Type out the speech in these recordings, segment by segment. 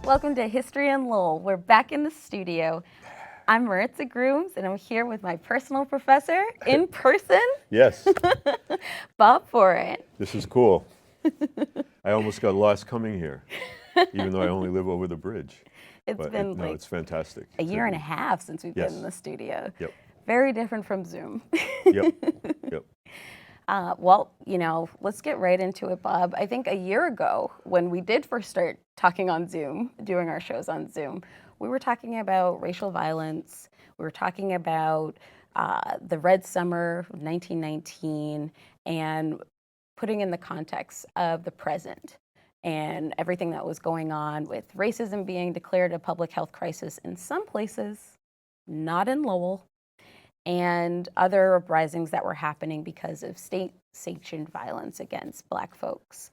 Welcome to History in Lowell. We're back in the studio. I'm Maritza Grooms, and I'm here with my personal professor in person, Yes, Bob Forrant. this is cool. I almost got lost coming here, even though I only live over the bridge. It's But been no, it's fantastic. a year and a half since we've Yes. been in the studio. Yep, Very different from Zoom. yep, yep. Well, let's get right into it, Bob. I think a year ago, when we did first start talking on Zoom, doing our shows on Zoom, we were talking about racial violence. We were talking about the Red Summer of 1919 and putting in the context of the present and everything that was going on with racism being declared a public health crisis in some places, not in Lowell, and other uprisings that were happening because of state-sanctioned violence against Black folks.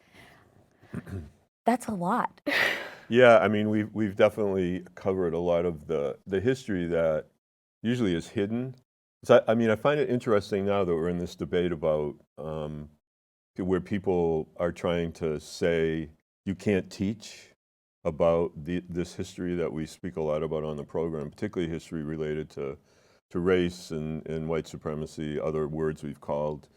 That's a lot. Yeah, I mean, we've definitely covered a lot of the history that usually is hidden. So I find it interesting now that we're in this debate about where people are trying to say you can't teach about this history that we speak a lot about on the program, particularly history related to race and white supremacy, other words we've called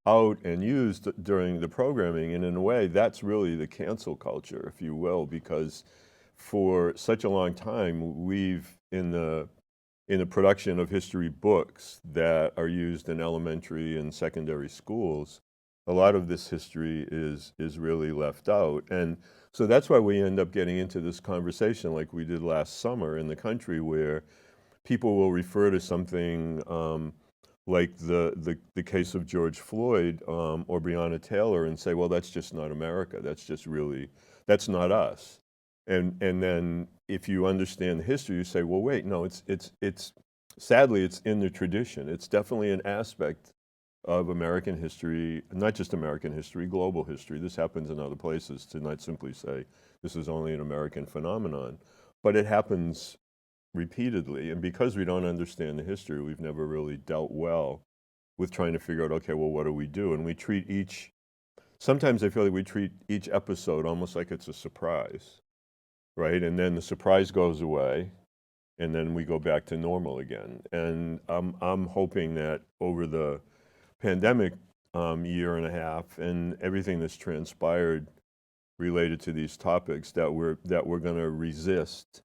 out and used during the programming. And in a way, that's really the cancel culture, if you will, because for such a long time, we've, in the production of history books that are used in elementary and secondary schools, a lot of this history is really left out. And so that's why we end up getting into this conversation like we did last summer in the country, where people will refer to something like the case of George Floyd or Breonna Taylor and say, well, that's just not America. That's not us. And then if you understand the history, you say, well, wait, no, it's sadly, it's in the tradition. It's definitely an aspect of American history, not just American history, global history. This happens in other places, to not simply say this is only an American phenomenon, but it happens repeatedly. And because we don't understand the history, we've never really dealt well with trying to figure out, okay, well, what do we do? And we treat sometimes I feel like we treat each episode almost like it's a surprise, right? And then the surprise goes away, and then we go back to normal again. And I'm hoping that over the pandemic year and a half and everything that's transpired related to these topics, that we're going to resist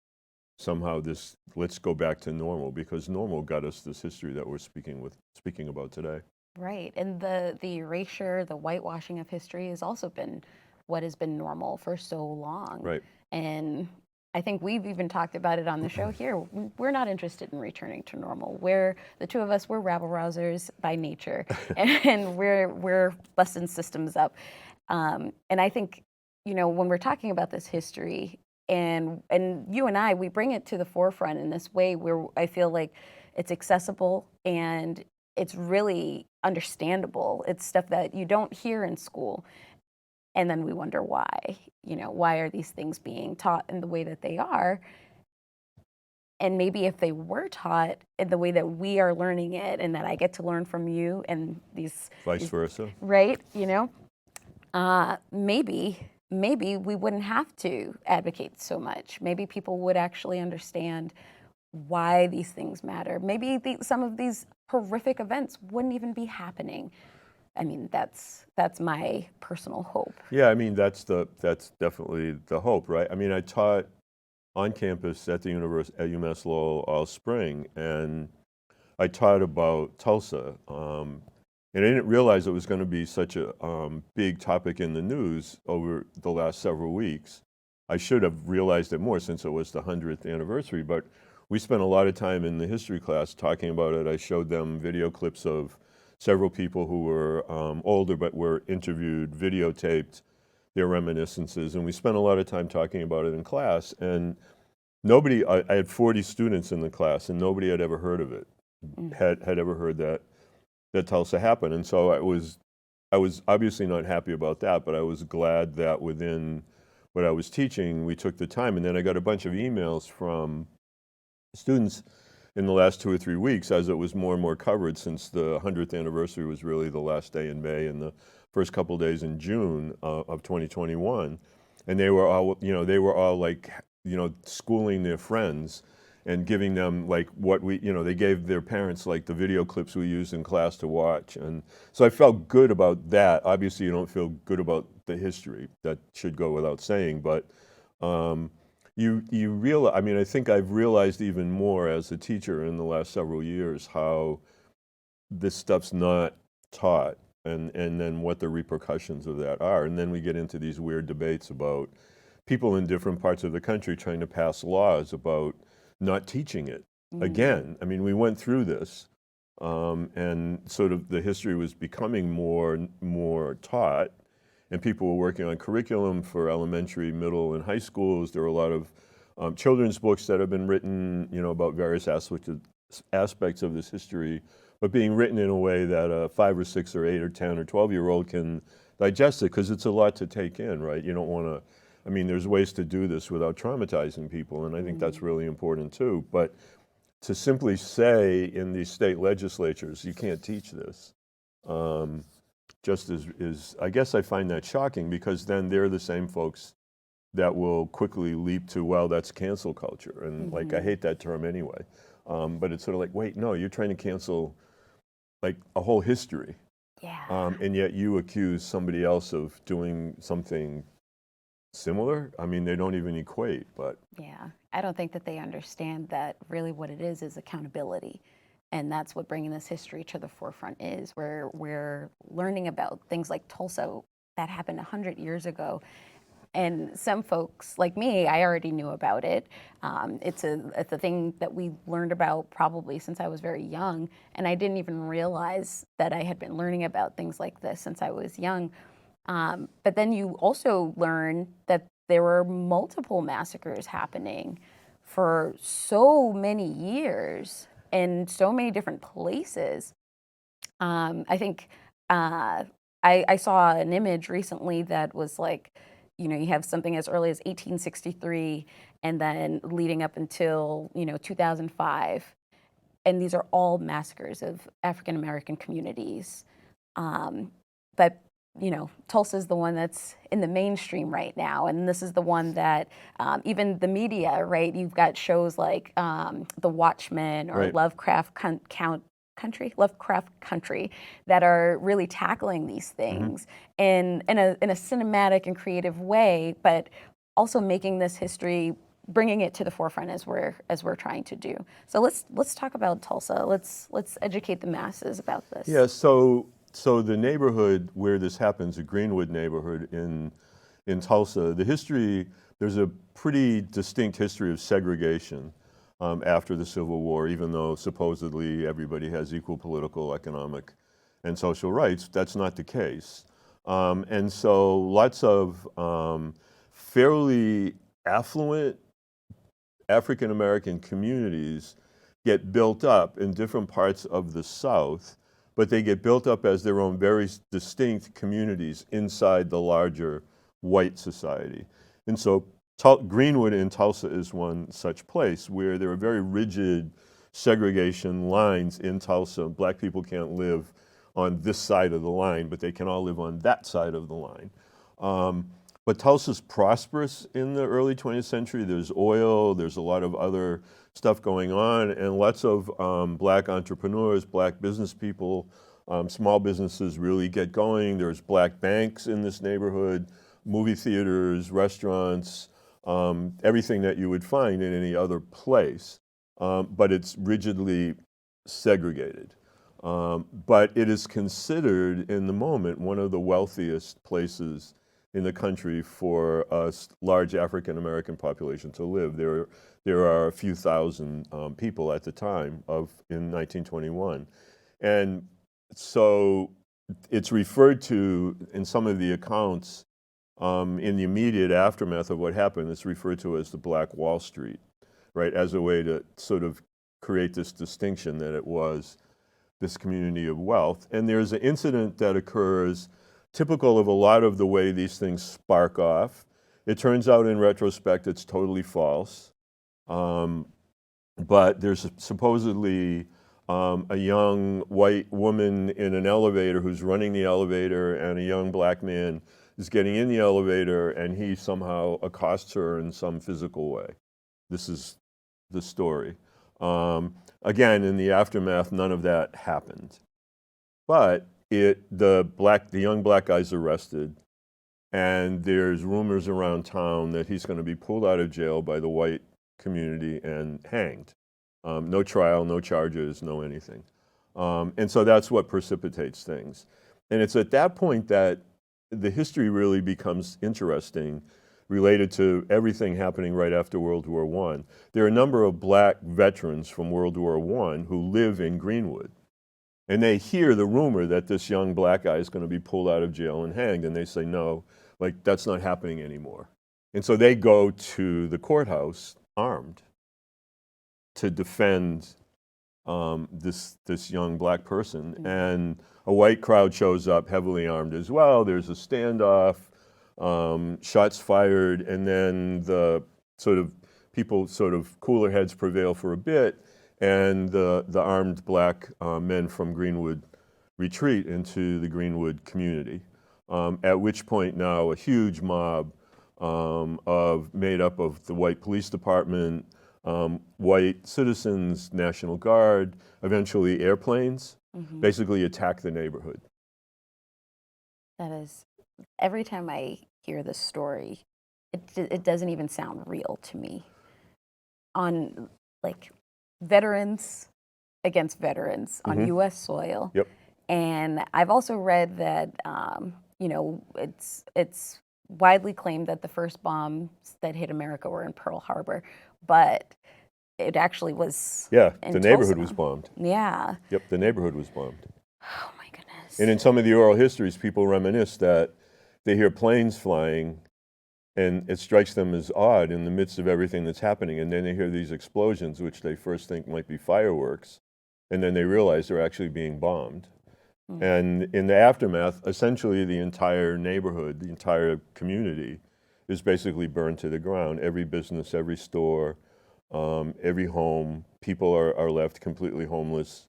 somehow this let's go back to normal, because normal got us this history that we're speaking about today. Right. And the erasure, the whitewashing of history has also been what has been normal for so long. Right. And I think we've even talked about it on the show here. We're not interested in returning to normal. The two of us, we're rabble rousers by nature, and we're busting systems up. And I think, when we're talking about this history, and you and I, we bring it to the forefront in this way where I feel like it's accessible and it's really understandable. It's stuff that you don't hear in school. And then we wonder why. Why are these things being taught in the way that they are? And maybe if they were taught in the way that we are learning it, and that I get to learn from you and Vice versa. Right, maybe we wouldn't have to advocate so much. Maybe people would actually understand why these things matter. Maybe some of these horrific events wouldn't even be happening. That's my personal hope. Yeah, that's definitely the hope, right? I taught on campus at the university at UMass Lowell all spring, and I taught about Tulsa, and I didn't realize it was going to be such a big topic in the news over the last several weeks. I should have realized it more since it was the 100th anniversary, but we spent a lot of time in the history class talking about it. I showed them video clips of several people who were older but were interviewed, videotaped their reminiscences, and we spent a lot of time talking about it in class. And I had 40 students in the class, and nobody had ever heard of it, had ever heard that Tulsa happened. And so I was obviously not happy about that, but I was glad that within what I was teaching, we took the time. And then I got a bunch of emails from students in the last 2 or 3 weeks, as it was more and more covered, since the 100th anniversary was really the last day in May and the first couple days in June of 2021. And they were all like schooling their friends and giving them like what they gave their parents like the video clips we used in class to watch. And so I felt good about that. Obviously, you don't feel good about the history. That should go without saying. But you realize, I mean, I think I've realized even more as a teacher in the last several years how this stuff's not taught and then what the repercussions of that are. And then we get into these weird debates about people in different parts of the country trying to pass laws about not teaching it. Again, I mean, we went through this, and sort of the history was becoming more taught, and people were working on curriculum for elementary, middle, and high schools. There were a lot of children's books that have been written, about various aspects of this history, but being written in a way that a 5 or 6 or 8 or 10 or 12-year-old can digest it, because it's a lot to take in, right? You don't want to. I mean, there's ways to do this without traumatizing people, and I think that's really important too. But to simply say in these state legislatures, you can't teach this, just is, I guess I find that shocking, because then they're the same folks that will quickly leap to, well, that's cancel culture. And like, I hate that term anyway. But it's sort of like, wait, no, you're trying to cancel like a whole history. Yeah. And yet you accuse somebody else of doing something similar. I mean, they don't even equate, but. Yeah, I don't think that they understand that really what it is accountability. And that's what bringing this history to the forefront is, where we're learning about things like Tulsa that happened 100 years ago. And some folks like me, I already knew about it. It's a thing that we learned about probably since I was very young. And I didn't even realize that I had been learning about things like this since I was young. But then you also learn that there were multiple massacres happening for so many years in so many different places. I think I saw an image recently that was like, you have something as early as 1863 and then leading up until, 2005. And these are all massacres of African American communities. But Tulsa is the one that's in the mainstream right now, and this is the one that even the media, right? You've got shows like The Watchmen or Right. Lovecraft Country that are really tackling these things in a cinematic and creative way, but also making this history, bringing it to the forefront as we're trying to do. So let's talk about Tulsa. Let's educate the masses about this. Yeah, so the neighborhood where this happens, the Greenwood neighborhood in Tulsa, there's a pretty distinct history of segregation after the Civil War, even though supposedly everybody has equal political, economic, and social rights. That's not the case. And so lots of fairly affluent African American communities get built up in different parts of the South, but they get built up as their own very distinct communities inside the larger white society. And so Greenwood in Tulsa is one such place where there are very rigid segregation lines in Tulsa. Black people can't live on this side of the line, but they can all live on that side of the line. But Tulsa's prosperous in the early 20th century. There's oil, there's a lot of other stuff going on, and lots of black entrepreneurs, black business people, small businesses really get going. There's black banks in this neighborhood, movie theaters, restaurants, everything that you would find in any other place, but it's rigidly segregated. But it is considered in the moment one of the wealthiest places in the country for a large African American population to live. There are a few thousand people at the time in 1921. And so it's referred to in some of the accounts in the immediate aftermath of what happened, it's referred to as the Black Wall Street, right? As a way to sort of create this distinction that it was this community of wealth. And there's an incident that occurs typical of a lot of the way these things spark off. It turns out in retrospect it's totally false. But there's supposedly a young white woman in an elevator who's running the elevator, and a young black man is getting in the elevator and he somehow accosts her in some physical way. This is the story. Again, in the aftermath, none of that happened. But the young black guy's arrested, and there's rumors around town that he's going to be pulled out of jail by the white community and hanged. No trial, no charges, no anything. And so that's what precipitates things. And it's at that point that the history really becomes interesting, related to everything happening right after World War I. There are a number of black veterans from World War I who live in Greenwood. And they hear the rumor that this young black guy is going to be pulled out of jail and hanged. And they say, no, like, that's not happening anymore. And so they go to the courthouse armed to defend this young black person. And a white crowd shows up, heavily armed as well. There's a standoff, shots fired, and then the cooler heads prevail for a bit, and the armed black men from Greenwood retreat into the Greenwood community. At which point now a huge mob made up of the white police department, white citizens, National Guard, eventually airplanes, basically attack the neighborhood. That is, every time I hear this story, it doesn't even sound real to me. On, like, veterans against veterans on U.S. soil. Yep. And I've also read that, it's widely claimed that the first bombs that hit America were in Pearl Harbor, but it actually was. Yeah, in the neighborhood Tulsa. was bombed. Yeah. Yep, the neighborhood was bombed. Oh my goodness. And in some of the oral histories, people reminisce that they hear planes flying and it strikes them as odd in the midst of everything that's happening. And then they hear these explosions, which they first think might be fireworks. And then they realize they're actually being bombed. And in the aftermath, essentially the entire neighborhood, the entire community is basically burned to the ground. Every business, every store, every home, people are left completely homeless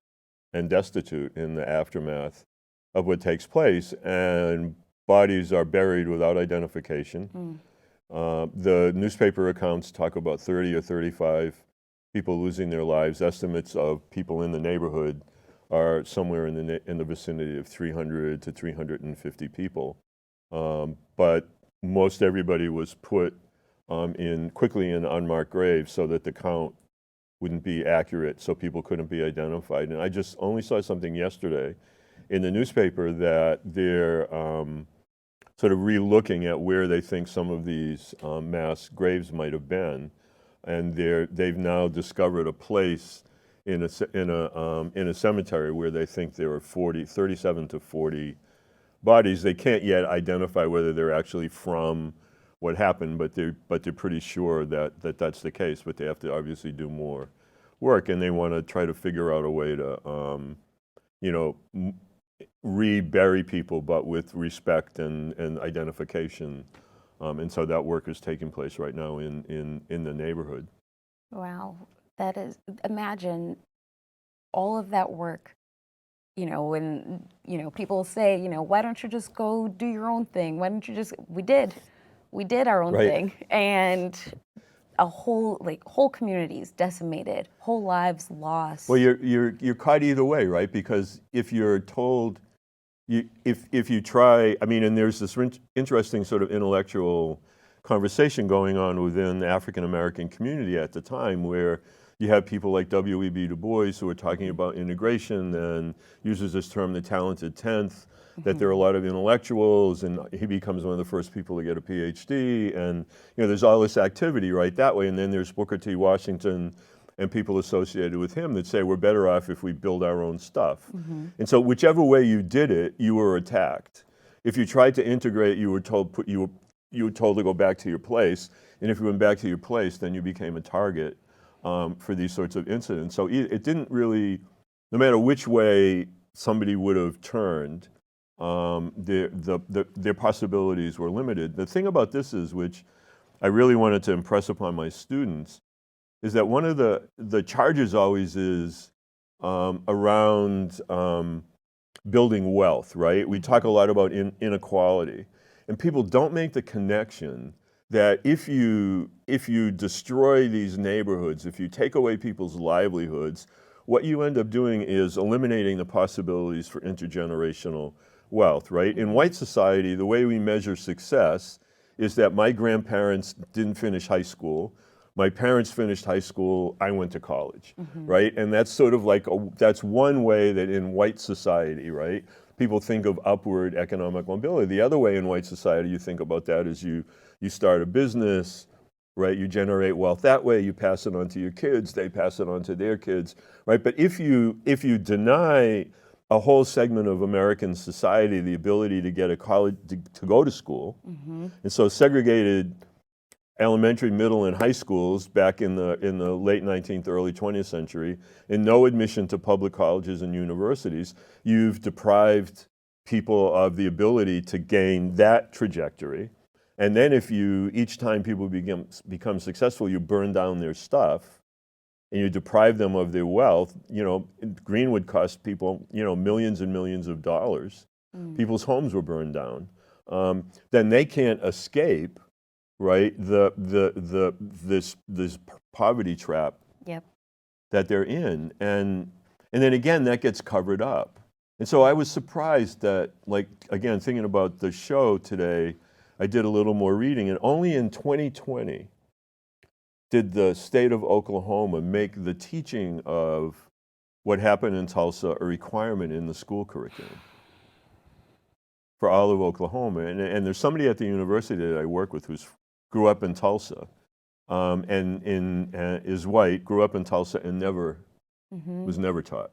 and destitute in the aftermath of what takes place. And bodies are buried without identification. The newspaper accounts talk about 30 or 35 people losing their lives. Estimates of people in the neighborhood are somewhere in the vicinity of 300 to 350 people. But most everybody was put quickly in unmarked graves so that the count wouldn't be accurate, so people couldn't be identified. And I just only saw something yesterday in the newspaper that they're sort of re-looking at where they think some of these mass graves might have been. And they've now discovered a place in a cemetery where they think there are 37 to 40 bodies. They can't yet identify whether they're actually from what happened, but they're pretty sure that that's the case. But they have to obviously do more work, and they want to try to figure out a way to, re-bury people, but with respect and identification. And so that work is taking place right now in the neighborhood. Wow. That is, imagine all of that work, when, people say, why don't you just go do your own thing? Why don't you just, we did our own thing. And whole communities decimated, whole lives lost. Well, you're caught either way, right? Because if you're told, if you try, and there's this interesting sort of intellectual conversation going on within the African American community at the time, where you have people like W.E.B. Du Bois who are talking about integration and uses this term, the talented 10th, that there are a lot of intellectuals, and he becomes one of the first people to get a PhD, and there's all this activity right that way. And then there's Booker T. Washington and people associated with him that say we're better off if we build our own stuff. And so whichever way you did it, you were attacked. If you tried to integrate, you were told you were told to go back to your place, and if you went back to your place, then you became a target for these sorts of incidents. So it didn't really, no matter which way somebody would have turned, their possibilities were limited. The thing about this is, which I really wanted to impress upon my students, is that one of the charges always is around building wealth, right? We talk a lot about inequality. And people don't make the connection that if you destroy these neighborhoods, if you take away people's livelihoods, what you end up doing is eliminating the possibilities for intergenerational wealth, right? In white society, the way we measure success is that my grandparents didn't finish high school, my parents finished high school, I went to college, right? And that's sort of like, that's one way that in white society, right, people think of upward economic mobility. The other way in white society you think about that is you start a business, right? You generate wealth that way, you pass it on to your kids, they pass it on to their kids, right? But if you deny a whole segment of American society the ability to get a college, to go to school, and so segregated elementary, middle, and high schools back in the late 19th, early 20th century, and no admission to public colleges and universities, you've deprived people of the ability to gain that trajectory. And then if you, each time people become successful, you burn down their stuff and you deprive them of their wealth. You know, Greenwood cost people, you know, millions and millions of dollars. People's homes were burned down. Then they can't escape, right, this poverty trap that they're in. And then again, that gets covered up. And so I was surprised that, like, again, thinking about the show today, I did a little more reading, and only in 2020 did the state of Oklahoma make the teaching of what happened in Tulsa a requirement in the school curriculum for all of Oklahoma. And there's somebody at the university that I work with who's grew up in Tulsa, and is white, grew up in Tulsa, and was never taught.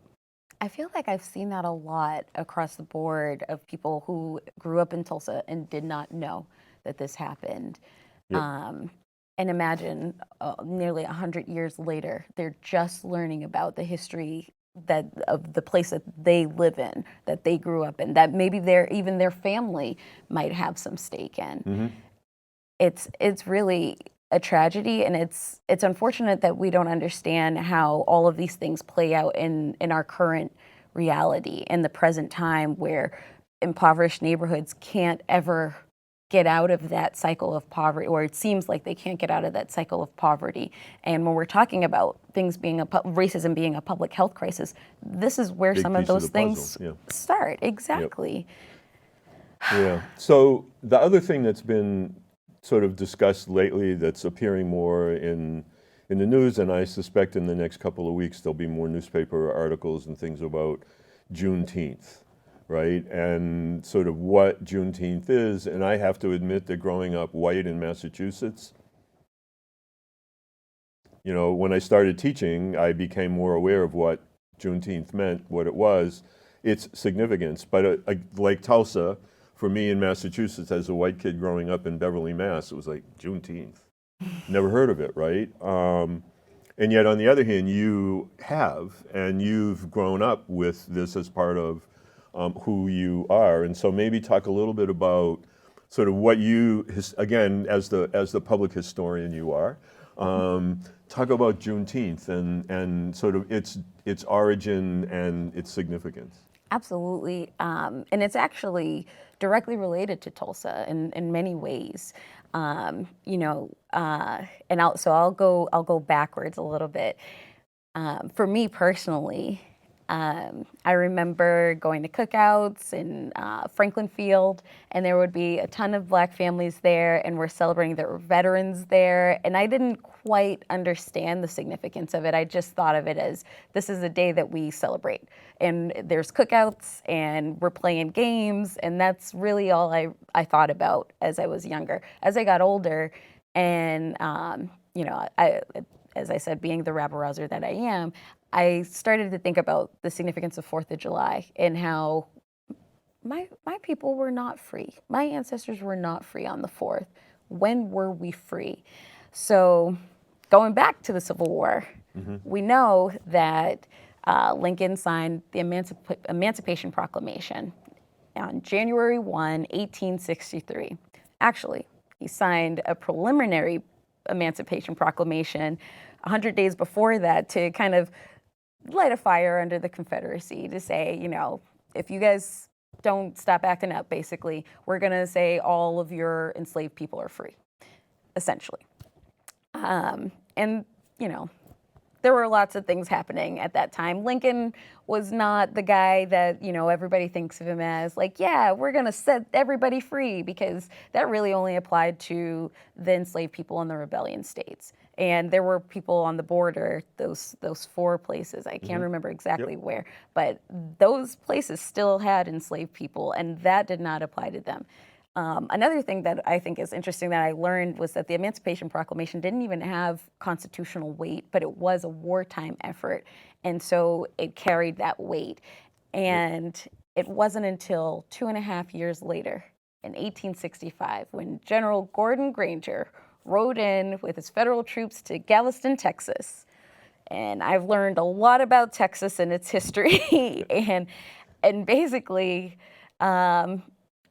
I feel like I've seen that a lot across the board of people who grew up in Tulsa and did not know that this happened. And imagine nearly 100 years later, they're just learning about the history of the place that they live in, that they grew up in, that maybe even their family might have some stake in. It's really a tragedy, and it's unfortunate that we don't understand how all of these things play out in our current reality, in the present time, where impoverished neighborhoods can't ever get out of that cycle of poverty, or it seems like they can't get out of that cycle of poverty. And when we're talking about things being racism being a public health crisis, this is where some of those things start. Exactly. Yeah. So the other thing that's been sort of discussed lately that's appearing more in the news, and I suspect in the next couple of weeks there'll be more newspaper articles and things about Juneteenth, right? And sort of what Juneteenth is. And I have to admit that growing up white in Massachusetts, you know, when I started teaching, I became more aware of what Juneteenth meant, what it was, its significance. But like Tulsa, for me in Massachusetts, as a white kid growing up in Beverly, Mass, it was like, Juneteenth. Never heard of it, right? And yet, on the other hand, you have, and you've grown up with this as part of who you are. And so maybe talk a little bit about sort of what you, again, as the public historian you are, talk about Juneteenth and sort of its origin and its significance. Absolutely. And it's actually directly related to Tulsa in many ways. You know, and I'll go backwards a little bit. For me personally, I remember going to cookouts in Franklin Field, and there would be a ton of Black families there, and we're celebrating there were veterans there, and I didn't quite understand the significance of it. I just thought of it as, this is a day that we celebrate, and there's cookouts, and we're playing games, and that's really all I thought about as I was younger. As I got older, and you know, as I said, being the rabble-rouser that I am, I started to think about the significance of 4th of July and how my people were not free. My ancestors were not free on the 4th. When were we free? So going back to the Civil War, we know that Lincoln signed the Emancipation Proclamation on January 1, 1863. Actually, he signed a preliminary Emancipation Proclamation 100 days before that to kind of light a fire under the Confederacy, to say, you know, if you guys don't stop acting up, basically. We're going to say all of your enslaved people are free, essentially. And, you know, there were lots of things happening at that time. Lincoln was not the guy that, you know, everybody thinks of him as, like, yeah, we're going to set everybody free, because that really only applied to the enslaved people in the rebellion states. And there were people on the border, those 4 places, I can't remember exactly where, but those places still had enslaved people, and that did not apply to them. Another thing that I think is interesting that I learned was that the Emancipation Proclamation didn't even have constitutional weight, but it was a wartime effort. And so it carried that weight. And it wasn't until 2.5 years later, in 1865, when General Gordon Granger rode in with his federal troops to Galveston, Texas. And I've learned a lot about Texas and its history. and basically,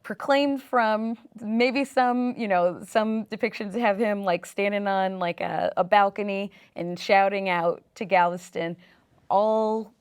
proclaimed from maybe some, you know, some depictions have him like standing on like a balcony and shouting out to Galveston, all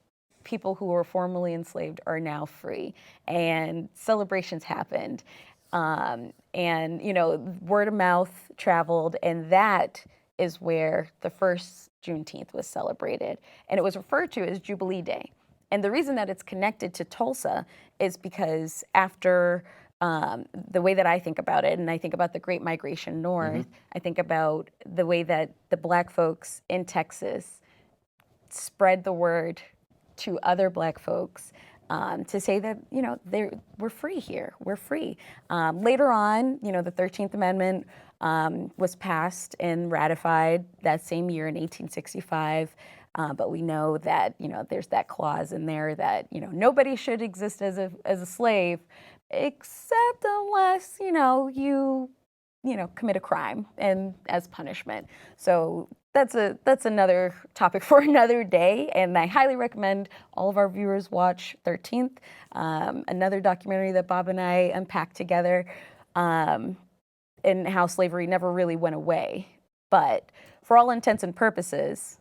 people who were formerly enslaved are now free. And celebrations happened. And, you know, word of mouth traveled, and that is where the first Juneteenth was celebrated. And it was referred to as Jubilee Day. And the reason that it's connected to Tulsa is because after the way that I think about it, and I think about the Great Migration North, I think about the way that the Black folks in Texas spread the word to other Black folks to say that, you know, we're free here, we're free. Later on, you know, the 13th Amendment was passed and ratified that same year in 1865. But we know that, you know, there's that clause in there that, you know, nobody should exist as a slave, except unless, you know, commit a crime and as punishment. So that's another topic for another day, and I highly recommend all of our viewers watch 13th, another documentary that Bob and I unpacked together, and how slavery never really went away. But for all intents and purposes,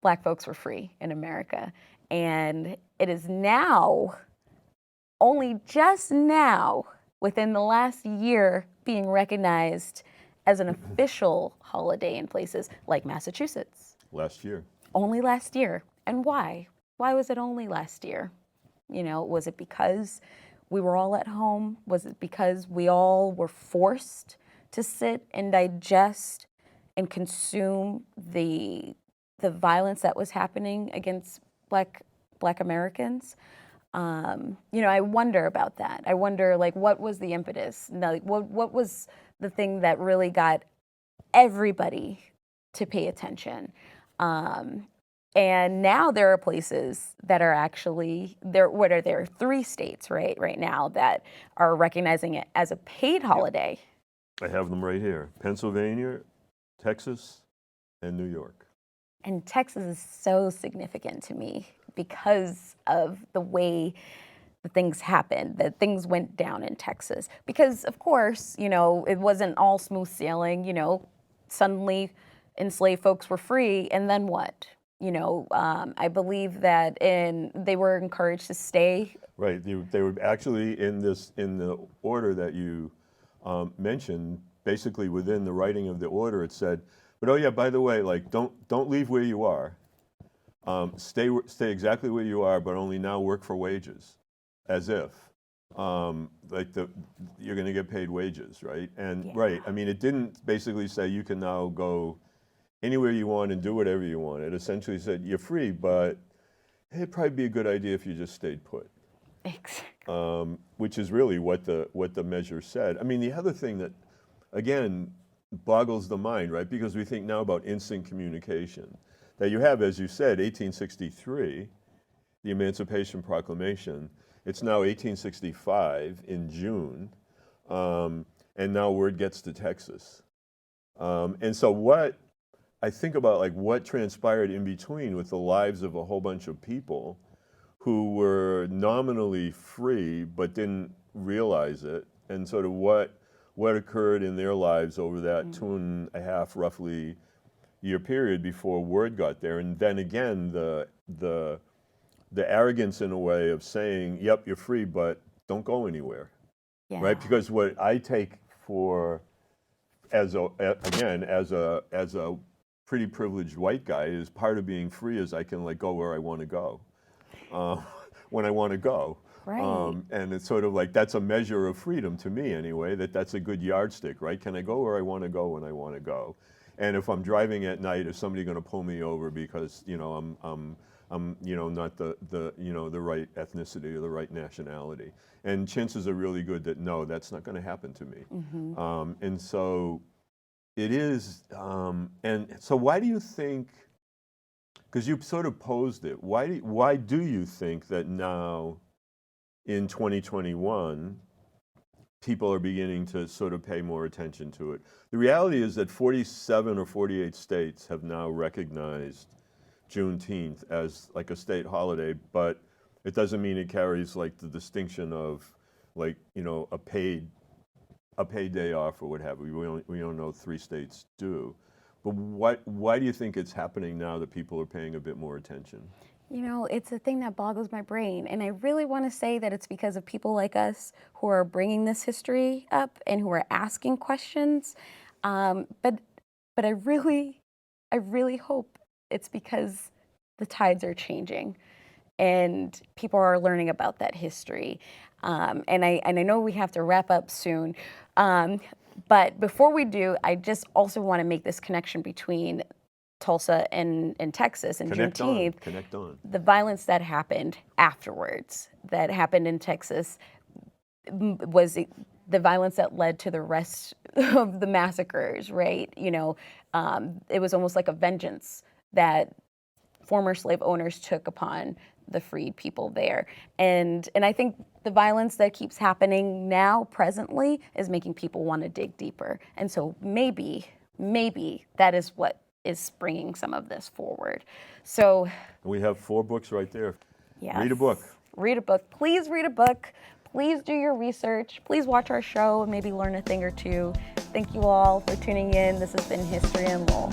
Black folks were free in America. And it is now, only just now, within the last year, being recognized as an official holiday in places like Massachusetts. Last year. Only last year. And why? Why was it only last year? You know, was it because we were all at home? Was it because we all were forced to sit and digest and consume the violence that was happening against Black Americans? You know, I wonder about that. I wonder, like, what was the impetus? Like, what was the thing that really got everybody to pay attention? And now there are places that are actually there. What are there? 3 states, right now that are recognizing it as a paid holiday. I have them right here: Pennsylvania, Texas, and New York. And Texas is so significant to me because of the way the things happened, that things went down in Texas. Because, of course, you know, it wasn't all smooth sailing. You know, suddenly enslaved folks were free, and then what? You know, I believe that they were encouraged to stay. Right. They were actually in the order that you mentioned. Basically, within the writing of the order, it said, "But oh yeah, by the way, like don't leave where you are. Stay exactly where you are, but only now work for wages, as if like you're going to get paid wages, right?" And right, I mean, it didn't basically say you can now go anywhere you want and do whatever you want. It essentially said you're free, but it'd probably be a good idea if you just stayed put. Exactly. Which is really what the measure said. I mean, the other thing that, again, boggles the mind, right? Because we think now about instant communication. That you have, as you said, 1863, the Emancipation Proclamation. It's now 1865 in June, and now word gets to Texas. And so what I think about, like, what transpired in between with the lives of a whole bunch of people who were nominally free but didn't realize it, and sort of what occurred in their lives over that 2.5 roughly year period before word got there. And then again, the the arrogance in a way of saying, yep, you're free, but don't go anywhere, Yeah. right? Because what I take for, again, as a pretty privileged white guy, is part of being free is I can like go where I want to go, when I want to go. Right. And it's sort of like, that's a measure of freedom to me anyway, that's a good yardstick, right? Can I go where I want to go when I want to go? And if I'm driving at night, is somebody going to pull me over because, you know, I'm you know, not the you know, the right ethnicity or the right nationality? And chances are really good that no, that's not going to happen to me. And so it is, and so why do you think, because you sort of posed it, why do you think that now in 2021, people are beginning to sort of pay more attention to it? The reality is that 47 or 48 states have now recognized Juneteenth as like a state holiday, but it doesn't mean it carries like the distinction of like, you know, a paid day off or what have you. We don't know 3 states do. But why do you think it's happening now that people are paying a bit more attention? You know, it's a thing that boggles my brain. And I really want to say that it's because of people like us who are bringing this history up and who are asking questions. But I really hope it's because the tides are changing and people are learning about that history. And I know we have to wrap up soon. But before we do, I just also want to make this connection between Tulsa and Texas and Juneteenth. Connect on. The violence that happened afterwards, that happened in Texas, was the violence that led to the rest of the massacres, right? You know, it was almost like a vengeance that former slave owners took upon the freed people there. And I think the violence that keeps happening now, presently, is making people want to dig deeper. And so maybe that is what is springing some of this forward. So We have 4 books right there. yes, Read a book. Read a book. Please read a book. Please do your research. Please watch our show and maybe learn a thing or two. Thank you all for tuning in. This has been History in Lowell.